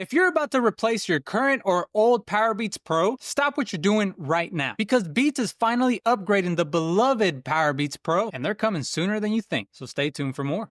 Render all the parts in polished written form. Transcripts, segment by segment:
If you're about to replace your current or old Powerbeats Pro, stop what you're doing right now. Because Beats is finally upgrading the beloved Powerbeats Pro, and they're coming sooner than you think. So stay tuned for more.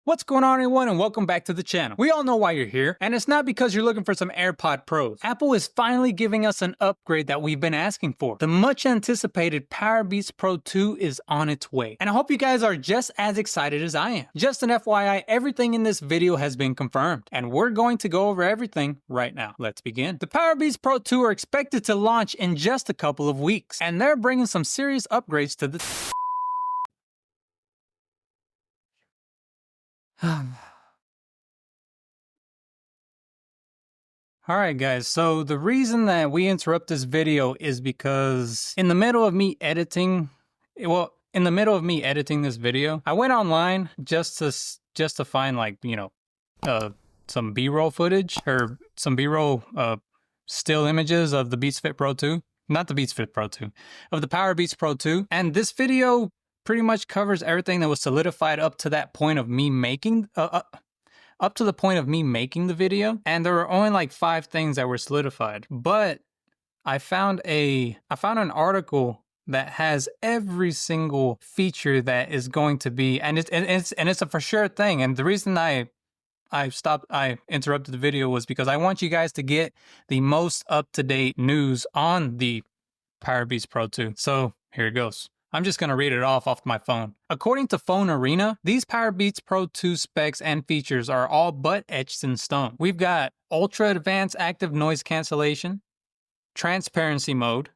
What's going on, everyone, and welcome back to the channel. We all know why you're here, and it's not because you're looking for some AirPod Pros. Apple is finally giving us an upgrade that we've been asking for. The much anticipated Powerbeats Pro 2 is on its way, and I hope you guys are just as excited as I am. Just an FYI, everything in this video has been confirmed, and we're going to go over everything right now. Let's begin. The Powerbeats Pro 2 are expected to launch in just a couple of weeks, and they're bringing some serious upgrades to the Alright guys, so the reason that we interrupt this video is because in the middle of me editing this video, I went online just to find, like, you know, some B-roll footage or some B-roll still images of the Beats Fit Pro 2. Not the Beats Fit Pro 2, of the Powerbeats Pro 2. And this video pretty much covers everything that was solidified up to that point of me making up to the point of me making the video, and there were only like 5 things that were solidified. But I found an article that has every single feature that is going to be, and it's a for sure thing. And the reason I interrupted the video was because I want you guys to get the most up-to-date news on the Powerbeats Pro 2. So here it goes. I'm just going to read it off my phone. According to Phone Arena, these Powerbeats Pro 2 specs and features are all but etched in stone. We've got ultra advanced active noise cancellation, transparency mode,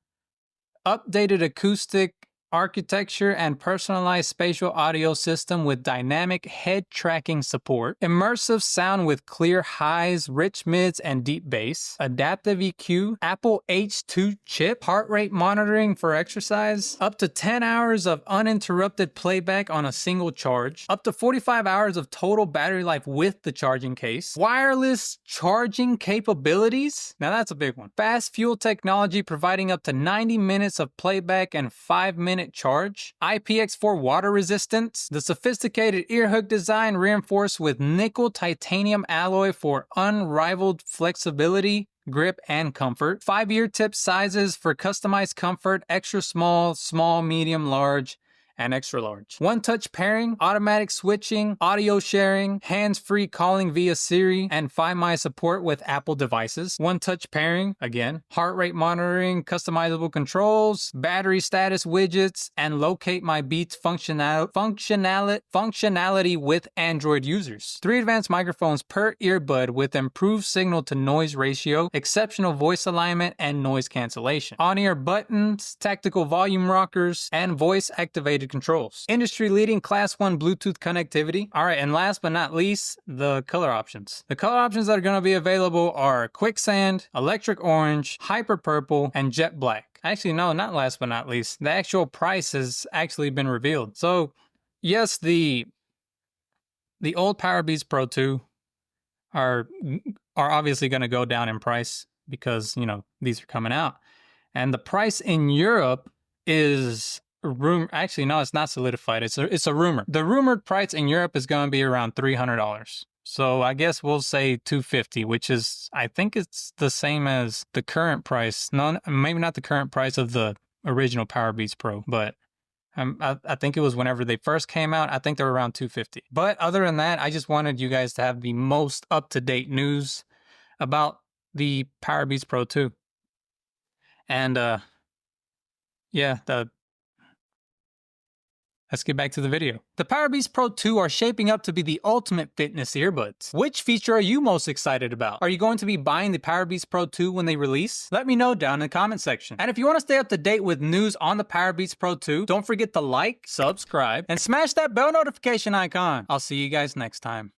updated acoustic architecture and personalized spatial audio system with dynamic head tracking support, immersive sound with clear highs, rich mids, and deep bass, adaptive EQ, Apple H2 chip, heart rate monitoring for exercise, up to 10 hours of uninterrupted playback on a single charge, up to 45 hours of total battery life with the charging case, wireless charging capabilities, now that's a big one, fast fuel technology providing up to 90 minutes of playback and 5-minute charge, IPX4 water resistance, the sophisticated ear hook design reinforced with nickel titanium alloy for unrivaled flexibility, grip, and comfort, 5-ear tip sizes for customized comfort, extra small, small, medium, large, and extra large. One-touch pairing, automatic switching, audio sharing, hands-free calling via Siri, and Find My support with Apple devices. One-touch pairing, again, heart rate monitoring, customizable controls, battery status widgets, and locate my Beats functionality with Android users. 3 advanced microphones per earbud with improved signal-to-noise ratio, exceptional voice alignment, and noise cancellation. On-ear buttons, tactical volume rockers, and voice-activated controls. Industry-leading Class 1 Bluetooth connectivity. Alright, and last but not least, the color options. The color options that are going to be available are Quicksand, Electric Orange, Hyper Purple, and Jet Black. Actually, no, not last but not least. The actual price has actually been revealed. So, yes, the old Powerbeats Pro 2 are obviously going to go down in price because, you know, these are coming out. And the price in Europe is actually, no, it's not solidified. It's a rumor. The rumored price in Europe is going to be around $300. So I guess we'll say $250, which is, I think it's the same as the current price. No, maybe not the current price of the original Powerbeats Pro, but I think it was whenever they first came out. I think they're around $250. But other than that, I just wanted you guys to have the most up-to-date news about the Powerbeats Pro 2. And yeah, let's get back to the video. The Powerbeats Pro 2 are shaping up to be the ultimate fitness earbuds. Which feature are you most excited about? Are you going to be buying the Powerbeats Pro 2 when they release? Let me know down in the comment section. And if you want to stay up to date with news on the Powerbeats Pro 2, don't forget to like, subscribe, and smash that bell notification icon. I'll see you guys next time.